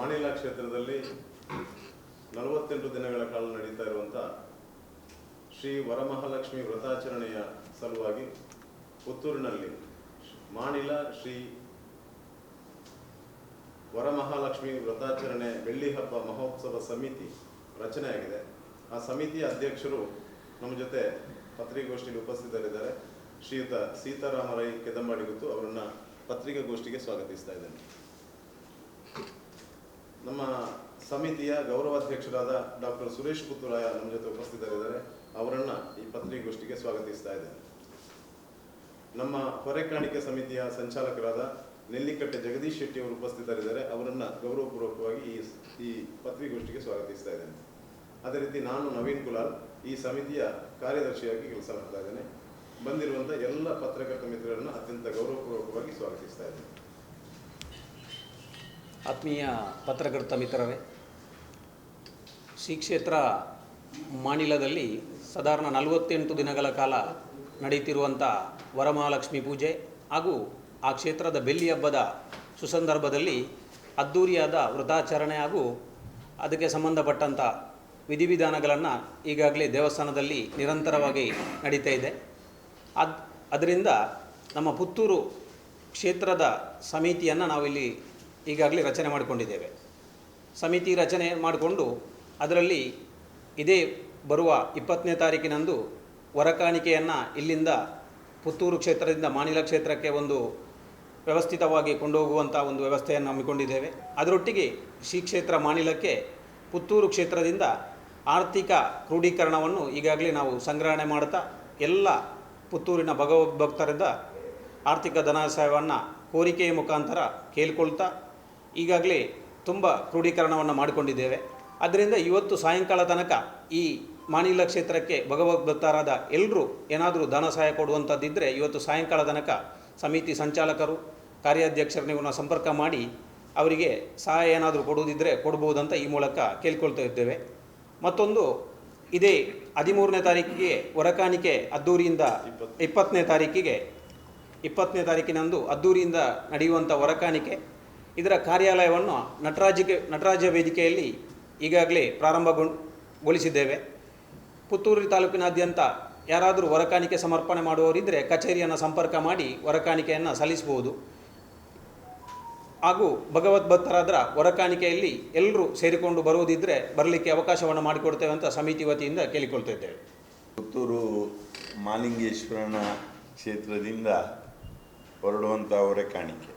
ಮಾಣಿಲ ಕ್ಷೇತ್ರದಲ್ಲಿ 48 ದಿನಗಳ ಕಾಲ ನಡೀತಾ ಇರುವಂಥ ಶ್ರೀ ವರಮಹಾಲಕ್ಷ್ಮಿ ವ್ರತಾಚರಣೆಯ ಸಲುವಾಗಿ ಪುತ್ತೂರಿನಲ್ಲಿ ಮಾಣಿಲ ಶ್ರೀ ವರಮಹಾಲಕ್ಷ್ಮಿ ವ್ರತಾಚರಣೆ ಬೆಳ್ಳಿ ಹಬ್ಬ ಮಹೋತ್ಸವ ಸಮಿತಿ ರಚನೆಯಾಗಿದೆ. ಆ ಸಮಿತಿಯ ಅಧ್ಯಕ್ಷರು ನಮ್ಮ ಜೊತೆ ಪತ್ರಿಕಾಗೋಷ್ಠಿಯಲ್ಲಿ ಉಪಸ್ಥಿತರಿದ್ದಾರೆ. ಶ್ರೀಯುತ ಸೀತಾರಾಮರೈ ಕೆದಂಬಾಡಿಗುತ್ತು ಅವರನ್ನು ಪತ್ರಿಕಾಗೋಷ್ಠಿಗೆ ಸ್ವಾಗತಿಸ್ತಾ ಇದ್ದೇನೆ. ನಮ್ಮ ಸಮಿತಿಯ ಗೌರವಾಧ್ಯಕ್ಷರಾದ ಡಾಕ್ಟರ್ ಸುರೇಶ್ ಪುತ್ತೂರಾಯ ನಮ್ಮ ಜೊತೆ ಉಪಸ್ಥಿತರಿದ್ದಾರೆ. ಅವರನ್ನು ಈ ಪತ್ರಿಕಾಗೋಷ್ಠಿಗೆ ಸ್ವಾಗತಿಸ್ತಾ ಇದ್ದೇನೆ. ನಮ್ಮ ಹೊರೆಕಾಣಿಕೆ ಸಮಿತಿಯ ಸಂಚಾಲಕರಾದ ನೆಲ್ಲಿಕಟ್ಟೆ ಜಗದೀಶ್ ಶೆಟ್ಟಿ ಅವರು ಉಪಸ್ಥಿತರಿದ್ದಾರೆ. ಅವರನ್ನು ಗೌರವಪೂರ್ವಕವಾಗಿ ಈ ಪತ್ರಿಕಾಗೋಷ್ಠಿಗೆ ಸ್ವಾಗತಿಸ್ತಾ ಇದ್ದೇನೆ. ಅದೇ ರೀತಿ ನಾನು ನವೀನ್ ಕುಲಾಲ್ ಈ ಸಮಿತಿಯ ಕಾರ್ಯದರ್ಶಿಯಾಗಿ ಕೆಲಸ ಮಾಡ್ತಾ ಇದ್ದೇನೆ. ಬಂದಿರುವಂಥ ಎಲ್ಲ ಪತ್ರಕರ್ತ ಮಿತ್ರರನ್ನು ಅತ್ಯಂತ ಗೌರವಪೂರ್ವಕವಾಗಿ ಸ್ವಾಗತಿಸ್ತಾ ಇದ್ದೇನೆ. ಆತ್ಮೀಯ ಪತ್ರಕರ್ತ ಮಿತ್ರರೇ, ಶ್ರೀ ಕ್ಷೇತ್ರ ಮಾಣಿಲದಲ್ಲಿ ಸಾಧಾರಣ 48 ದಿನಗಳ ಕಾಲ ನಡೆಯುತ್ತಿರುವಂಥ ವರಮಹಾಲಕ್ಷ್ಮಿ ಪೂಜೆ ಹಾಗೂ ಆ ಕ್ಷೇತ್ರದ ಬೆಳ್ಳಿ ಹಬ್ಬದ ಸುಸಂದರ್ಭದಲ್ಲಿ ಅದ್ಧೂರಿಯಾದ ವ್ರತಾಚರಣೆ ಹಾಗೂ ಅದಕ್ಕೆ ಸಂಬಂಧಪಟ್ಟಂಥ ವಿಧಿವಿಧಾನಗಳನ್ನು ಈಗಾಗಲೇ ದೇವಸ್ಥಾನದಲ್ಲಿ ನಿರಂತರವಾಗಿ ನಡೀತಾ ಇದೆ. ಅದರಿಂದ ನಮ್ಮ ಪುತ್ತೂರು ಕ್ಷೇತ್ರದ ಸಮಿತಿಯನ್ನು ನಾವಿಲ್ಲಿ ಈಗಾಗಲೇ ರಚನೆ ಮಾಡಿಕೊಂಡಿದ್ದೇವೆ. ಸಮಿತಿ ರಚನೆ ಮಾಡಿಕೊಂಡು ಅದರಲ್ಲಿ ಇದೇ ಬರುವ 20ನೇ ತಾರೀಕಿನಂದು ಹೊರಕಾಣಿಕೆಯನ್ನು ಇಲ್ಲಿಂದ ಪುತ್ತೂರು ಕ್ಷೇತ್ರದಿಂದ ಮಾಣಿಲ ಕ್ಷೇತ್ರಕ್ಕೆ ಒಂದು ವ್ಯವಸ್ಥಿತವಾಗಿ ಕೊಂಡೋಗುವಂಥ ಒಂದು ವ್ಯವಸ್ಥೆಯನ್ನು ಹಮ್ಮಿಕೊಂಡಿದ್ದೇವೆ. ಅದರೊಟ್ಟಿಗೆ ಶ್ರೀ ಕ್ಷೇತ್ರ ಮಾಣಿಲಕ್ಕೆ ಪುತ್ತೂರು ಕ್ಷೇತ್ರದಿಂದ ಆರ್ಥಿಕ ಕ್ರೋಢೀಕರಣವನ್ನು ಈಗಾಗಲೇ ನಾವು ಸಂಗ್ರಹಣೆ ಮಾಡ್ತಾ ಎಲ್ಲ ಪುತ್ತೂರಿನ ಭಗವದ್ಭಕ್ತರಿಂದ ಆರ್ಥಿಕ ಧನಾಶಯವನ್ನು ಕೋರಿಕೆಯ ಮುಖಾಂತರ ಕೇಳಿಕೊಳ್ತಾ ಈಗಾಗಲೇ ತುಂಬ ಕ್ರೋಢೀಕರಣವನ್ನು ಮಾಡಿಕೊಂಡಿದ್ದೇವೆ. ಅದರಿಂದ ಇವತ್ತು ಸಾಯಂಕಾಲ ತನಕ ಈ ಮಾಣಿಲ ಕ್ಷೇತ್ರಕ್ಕೆ ಭಗವದ್ಭಕ್ತರಾದ ಎಲ್ಲರೂ ಏನಾದರೂ ಧನ ಸಹಾಯ ಕೊಡುವಂಥದ್ದಿದ್ದರೆ ಇವತ್ತು ಸಾಯಂಕಾಲ ತನಕ ಸಮಿತಿ ಸಂಚಾಲಕರು ಕಾರ್ಯಾಧ್ಯಕ್ಷರು ನೀವು ಸಂಪರ್ಕ ಮಾಡಿ ಅವರಿಗೆ ಸಹಾಯ ಏನಾದರೂ ಕೊಡುವುದಿದ್ದರೆ ಕೊಡ್ಬೋದಂತ ಈ ಮೂಲಕ ಕೇಳ್ಕೊಳ್ತಾ ಇದ್ದೇವೆ. ಮತ್ತೊಂದು ಇದೇ 13ನೇ ತಾರೀಕಿಗೆ ಹೊರಕಾಣಿಕೆ ಅದ್ದೂರಿಯಿಂದ 20ನೇ ತಾರೀಕಿನಂದು ಅದ್ದೂರಿಯಿಂದ ನಡೆಯುವಂಥ ಹೊರಕಾಣಿಕೆ ಇದರ ಕಾರ್ಯಾಲಯವನ್ನು ನಟರಾಜ ವೇದಿಕೆಯಲ್ಲಿ ಈಗಾಗಲೇ ಪ್ರಾರಂಭಗೊಳಿಸಿದ್ದೇವೆ. ಪುತ್ತೂರು ತಾಲೂಕಿನಾದ್ಯಂತ ಯಾರಾದರೂ ಹೊರಕಾಣಿಕೆ ಸಮರ್ಪಣೆ ಮಾಡುವವರಿದ್ದರೆ ಕಚೇರಿಯನ್ನು ಸಂಪರ್ಕ ಮಾಡಿ ಹೊರಕಾಣಿಕೆಯನ್ನು ಸಲ್ಲಿಸಬಹುದು. ಹಾಗೂ ಭಗವದ್ಭಕ್ತರಾದ ಹೊರಕಾಣಿಕೆಯಲ್ಲಿ ಎಲ್ಲರೂ ಸೇರಿಕೊಂಡು ಬರುವುದಿದ್ದರೆ ಬರಲಿಕ್ಕೆ ಅವಕಾಶವನ್ನು ಮಾಡಿಕೊಡ್ತೇವೆ ಅಂತ ಸಮಿತಿ ವತಿಯಿಂದ ಕೇಳಿಕೊಳ್ತಾ ಇದ್ದೇವೆ. ಪುತ್ತೂರು ಮಾಲಿಂಗೇಶ್ವರನ ಕ್ಷೇತ್ರದಿಂದ ಹೊರಡುವಂಥ ಹೊರಕಾಣಿಕೆ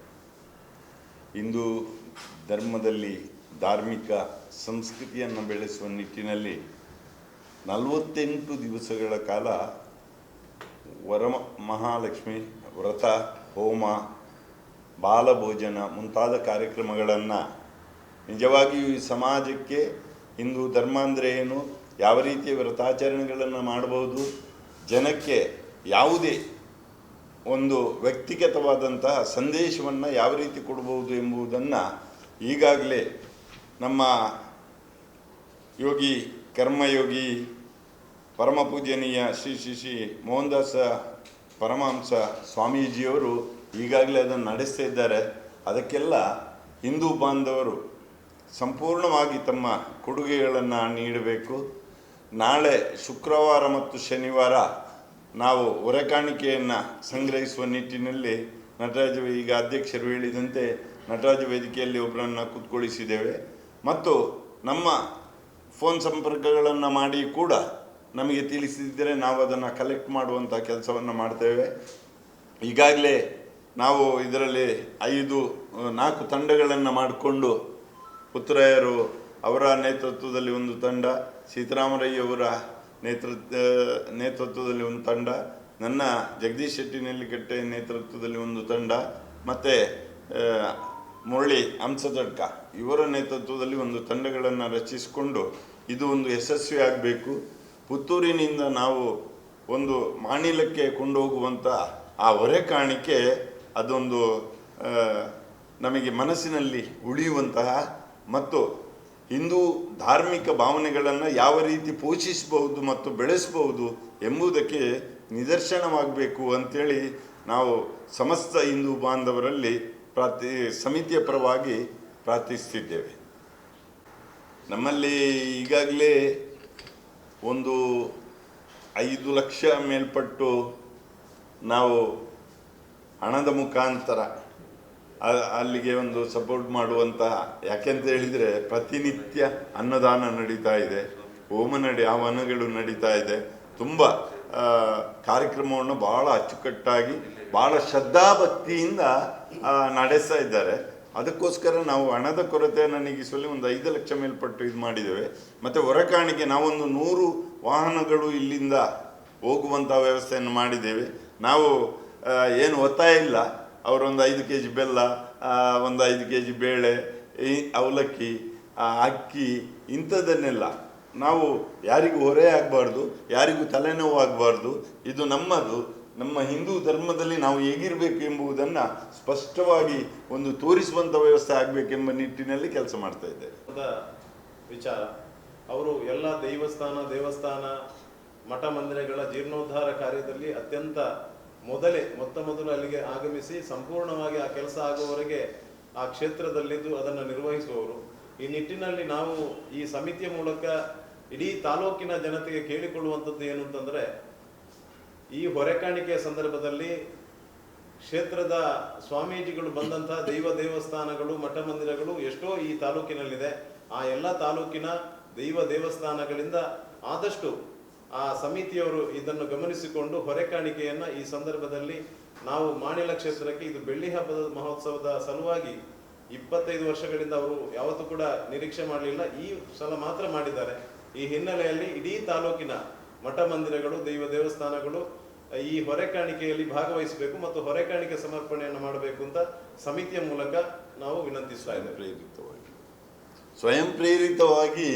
ಹಿಂದೂ ಧರ್ಮದಲ್ಲಿ ಧಾರ್ಮಿಕ ಸಂಸ್ಕೃತಿಯನ್ನು ಬೆಳೆಸುವ ನಿಟ್ಟಿನಲ್ಲಿ 48 ದಿವಸಗಳ ಕಾಲ ವರಮಹಾಲಕ್ಷ್ಮಿ ವ್ರತ, ಹೋಮ, ಬಾಲಭೋಜನ ಮುಂತಾದ ಕಾರ್ಯಕ್ರಮಗಳನ್ನು ನಿಜವಾಗಿಯೂ ಈ ಸಮಾಜಕ್ಕೆ ಹಿಂದೂ ಧರ್ಮ ಅಂದರೆ ಏನು, ಯಾವ ರೀತಿಯ ವ್ರತಾಚರಣೆಗಳನ್ನು ಮಾಡಬಹುದು, ಜನಕ್ಕೆ ಯಾವುದೇ ಒಂದು ವ್ಯಕ್ತಿಗತವಾದಂತಹ ಸಂದೇಶವನ್ನು ಯಾವ ರೀತಿ ಕೊಡಬಹುದು ಎಂಬುದನ್ನು ಈಗಾಗಲೇ ನಮ್ಮ ಯೋಗಿ ಕರ್ಮಯೋಗಿ ಪರಮ ಪೂಜನೀಯ ಶ್ರೀ ಶ್ರೀ ಶ್ರೀ ಮೋಹನದಾಸ ಪರಮಹಂಸ ಸ್ವಾಮೀಜಿಯವರು ಈಗಾಗಲೇ ಅದನ್ನು ನಡೆಸ್ತಾ ಇದ್ದಾರೆ. ಅದಕ್ಕೆಲ್ಲ ಹಿಂದೂ ಬಾಂಧವರು ಸಂಪೂರ್ಣವಾಗಿ ತಮ್ಮ ಕೊಡುಗೆಗಳನ್ನು ನೀಡಬೇಕು. ನಾಳೆ ಶುಕ್ರವಾರ ಮತ್ತು ಶನಿವಾರ ನಾವು ಹೊರಕಾಣಿಕೆಯನ್ನು ಸಂಗ್ರಹಿಸುವ ನಿಟ್ಟಿನಲ್ಲಿ ಈಗ ಅಧ್ಯಕ್ಷರು ಹೇಳಿದಂತೆ ನಟರಾಜ ವೇದಿಕೆಯಲ್ಲಿ ಒಬ್ಬರನ್ನು ಕೂತ್ಕೊಳ್ಳಿಸಿದ್ದೇವೆ. ಮತ್ತು ನಮ್ಮ ಫೋನ್ ಸಂಪರ್ಕಗಳನ್ನು ಮಾಡಿ ಕೂಡ ನಮಗೆ ತಿಳಿಸಿದ್ದರೆ ನಾವು ಅದನ್ನು ಕಲೆಕ್ಟ್ ಮಾಡುವಂಥ ಕೆಲಸವನ್ನು ಮಾಡ್ತೇವೆ. ಈಗಾಗಲೇ ನಾವು ಇದರಲ್ಲಿ 4 ತಂಡಗಳನ್ನು ಮಾಡಿಕೊಂಡು ಪುತ್ತೂರಾಯರು ಅವರ ನೇತೃತ್ವದಲ್ಲಿ ಒಂದು ತಂಡ, ಸೀತಾರಾಮರಯ್ಯವರ ನೇತೃತ್ವದಲ್ಲಿ ಒಂದು ತಂಡ, ನನ್ನ ಜಗದೀಶ್ ಶೆಟ್ಟಿ ನೆಲ್ಲಿಕಟ್ಟೆ ನೇತೃತ್ವದಲ್ಲಿ ಒಂದು ತಂಡ, ಮತ್ತು ಮುರಳಿ ಹಂಸದಡ್ಕ ಇವರ ನೇತೃತ್ವದಲ್ಲಿ ಒಂದು ತಂಡಗಳನ್ನು ರಚಿಸಿಕೊಂಡು ಇದು ಒಂದು ಯಶಸ್ವಿ ಆಗಬೇಕು. ಪುತ್ತೂರಿನಿಂದ ನಾವು ಒಂದು ಮಾಣಿಲಕ್ಕೆ ಕೊಂಡೋಗುವಂಥ ಆ ಹೊರೆಕಾಣಿಕೆ ಅದೊಂದು ನಮಗೆ ಮನಸ್ಸಿನಲ್ಲಿ ಉಳಿಯುವಂತಹ ಮತ್ತು ಹಿಂದೂ ಧಾರ್ಮಿಕ ಭಾವನೆಗಳನ್ನು ಯಾವ ರೀತಿ ಪೋಷಿಸಬಹುದು ಮತ್ತು ಬೆಳೆಸಬಹುದು ಎಂಬುದಕ್ಕೆ ನಿದರ್ಶನವಾಗಬೇಕು ಅಂಥೇಳಿ ನಾವು ಸಮಸ್ತ ಹಿಂದೂ ಬಾಂಧವರಲ್ಲಿ ಸಮಿತಿಯ ಪರವಾಗಿ ಪ್ರಾರ್ಥಿಸ್ತಿದ್ದೇವೆ. ನಮ್ಮಲ್ಲಿ ಈಗಾಗಲೇ ಒಂದು 5 ಲಕ್ಷ ಮೇಲ್ಪಟ್ಟು ನಾವು ಹಣದ ಮುಖಾಂತರ ಅಲ್ಲಿಗೆ ಒಂದು ಸಪೋರ್ಟ್ ಮಾಡುವಂತಹ, ಯಾಕೆಂತ ಹೇಳಿದರೆ ಪ್ರತಿನಿತ್ಯ ಅನ್ನದಾನ ನಡೀತಾ ಇದೆ, ಹವನಗಳು ನಡೀತಾ ಇದೆ. ತುಂಬ ಕಾರ್ಯಕ್ರಮವನ್ನು ಭಾಳ ಅಚ್ಚುಕಟ್ಟಾಗಿ ಭಾಳ ಶ್ರದ್ಧಾಭಕ್ತಿಯಿಂದ ನಡೆಸ್ತಾ ಇದ್ದಾರೆ. ಅದಕ್ಕೋಸ್ಕರ ನಾವು ಹಣದ ಕೊರತೆಯನ್ನು ನೀಗಿಸಲು ಒಂದು 5 ಲಕ್ಷ ಮೇಲ್ಪಟ್ಟು ಇದು ಮಾಡಿದ್ದೇವೆ. ಮತ್ತು ಹೊರಕಾಣಿಕೆ ನಾವೊಂದು 100 ವಾಹನಗಳು ಇಲ್ಲಿಂದ ಹೋಗುವಂಥ ವ್ಯವಸ್ಥೆಯನ್ನು ಮಾಡಿದ್ದೇವೆ. ನಾವು ಏನು ಒತ್ತಾಯ ಇಲ್ಲ, ಅವರೊಂದು 5 kg ಬೆಲ್ಲ, ಒಂದು 5 kg ಬೇಳೆ, ಅವಲಕ್ಕಿ, ಅಕ್ಕಿ ಇಂಥದ್ದನ್ನೆಲ್ಲ ನಾವು ಯಾರಿಗೂ ಹೊರೆ ಆಗಬಾರ್ದು, ಯಾರಿಗೂ ತಲೆನೋವು ಆಗಬಾರ್ದು. ಇದು ನಮ್ಮದು, ನಮ್ಮ ಹಿಂದೂ ಧರ್ಮದಲ್ಲಿ ನಾವು ಹೇಗಿರಬೇಕು ಎಂಬುದನ್ನು ಸ್ಪಷ್ಟವಾಗಿ ಒಂದು ತೋರಿಸುವಂಥ ವ್ಯವಸ್ಥೆ ಆಗಬೇಕೆಂಬ ನಿಟ್ಟಿನಲ್ಲಿ ಕೆಲಸ ಮಾಡ್ತಾ ಇದ್ದೇವೆ. ವಿಚಾರ ಅವರು ಎಲ್ಲ ದೇವಸ್ಥಾನ ಮಠ ಮಂದಿರಗಳ ಜೀರ್ಣೋದ್ಧಾರ ಕಾರ್ಯದಲ್ಲಿ ಅತ್ಯಂತ ಮೊತ್ತ ಮೊದಲು ಅಲ್ಲಿಗೆ ಆಗಮಿಸಿ ಸಂಪೂರ್ಣವಾಗಿ ಆ ಕೆಲಸ ಆಗುವವರೆಗೆ ಆ ಕ್ಷೇತ್ರದಲ್ಲಿದ್ದು ಅದನ್ನು ನಿರ್ವಹಿಸುವವರು. ಈ ನಿಟ್ಟಿನಲ್ಲಿ ನಾವು ಈ ಸಮಿತಿಯ ಮೂಲಕ ಇಡೀ ತಾಲೂಕಿನ ಜನತೆಗೆ ಕೇಳಿಕೊಳ್ಳುವಂಥದ್ದು ಏನು ಅಂತಂದ್ರೆ, ಈ ಹೊರೆಕಾಣಿಕೆಯ ಸಂದರ್ಭದಲ್ಲಿ ಕ್ಷೇತ್ರದ ಸ್ವಾಮೀಜಿಗಳು ಬಂದಂತಹ ದೇವಸ್ಥಾನಗಳು ಮಠ ಮಂದಿರಗಳು ಎಷ್ಟೋ ಈ ತಾಲೂಕಿನಲ್ಲಿದೆ. ಆ ಎಲ್ಲ ತಾಲೂಕಿನ ದೇವಸ್ಥಾನಗಳಿಂದ ಆದಷ್ಟು ಆ ಸಮಿತಿಯವರು ಇದನ್ನು ಗಮನಿಸಿಕೊಂಡು ಹೊರೆಕಾಣಿಕೆಯನ್ನ ಈ ಸಂದರ್ಭದಲ್ಲಿ ನಾವು ಮಾಣಿಲ ಕ್ಷೇತ್ರಕ್ಕೆ ಇದು ಬೆಳ್ಳಿ ಹಬ್ಬದ ಮಹೋತ್ಸವದ ಸಲುವಾಗಿ 25 ವರ್ಷಗಳಿಂದ ಅವರು ಯಾವತ್ತೂ ಕೂಡ ನಿರೀಕ್ಷೆ ಮಾಡಲಿಲ್ಲ, ಈ ಸಲ ಮಾತ್ರ ಮಾಡಿದ್ದಾರೆ. ಈ ಹಿನ್ನೆಲೆಯಲ್ಲಿ ಇಡೀ ತಾಲೂಕಿನ ಮಠ ಮಂದಿರಗಳು ದೇವಸ್ಥಾನಗಳು ಈ ಹೊರೆಕಾಣಿಕೆಯಲ್ಲಿ ಭಾಗವಹಿಸಬೇಕು ಮತ್ತು ಹೊರೆಕಾಣಿಕೆ ಸಮರ್ಪಣೆಯನ್ನು ಮಾಡಬೇಕು ಅಂತ ಸಮಿತಿಯ ಮೂಲಕ ನಾವು ವಿನಂತಿಸ್ತಾ ಇದ್ದೇವೆ. ಸ್ವಯಂ ಪ್ರೇರಿತವಾಗಿ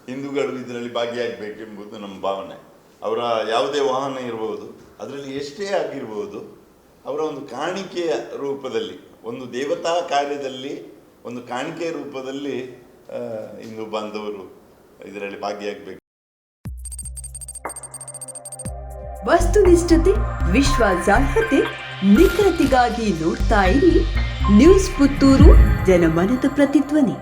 ಹಿಂದೂಗಳು ಇದರಲ್ಲಿ ಭಾಗಿಯಾಗಬೇಕೆಂಬುದು ನಮ್ಮ ಭಾವನೆ. ಅವರ ಯಾವುದೇ ವಾಹನ ಇರಬಹುದು, ಅದರಲ್ಲಿ ಎಷ್ಟೇ ಆಗಿರ್ಬೋದು, ಅವರ ಒಂದು ಕಾಣಿಕೆಯ ರೂಪದಲ್ಲಿ, ಒಂದು ದೇವತಾ ಕಾರ್ಯದಲ್ಲಿ ಒಂದು ಕಾಣಿಕೆಯ ರೂಪದಲ್ಲಿ ಹಿಂದೂ ಬಾಂಧವರು ಇದರಲ್ಲಿ ಭಾಗಿಯಾಗಬೇಕು. ವಸ್ತುನಿಷ್ಠತೆ, ವಿಶ್ವಾಸಾರ್ಹತೆ, ನಿಖರತೆಗಾಗಿ ನೋಡ್ತಾ ಇರಿ ನ್ಯೂಸ್ ಪುತ್ತೂರು, ಜನಮನದ ಪ್ರತಿಧ್ವನಿ.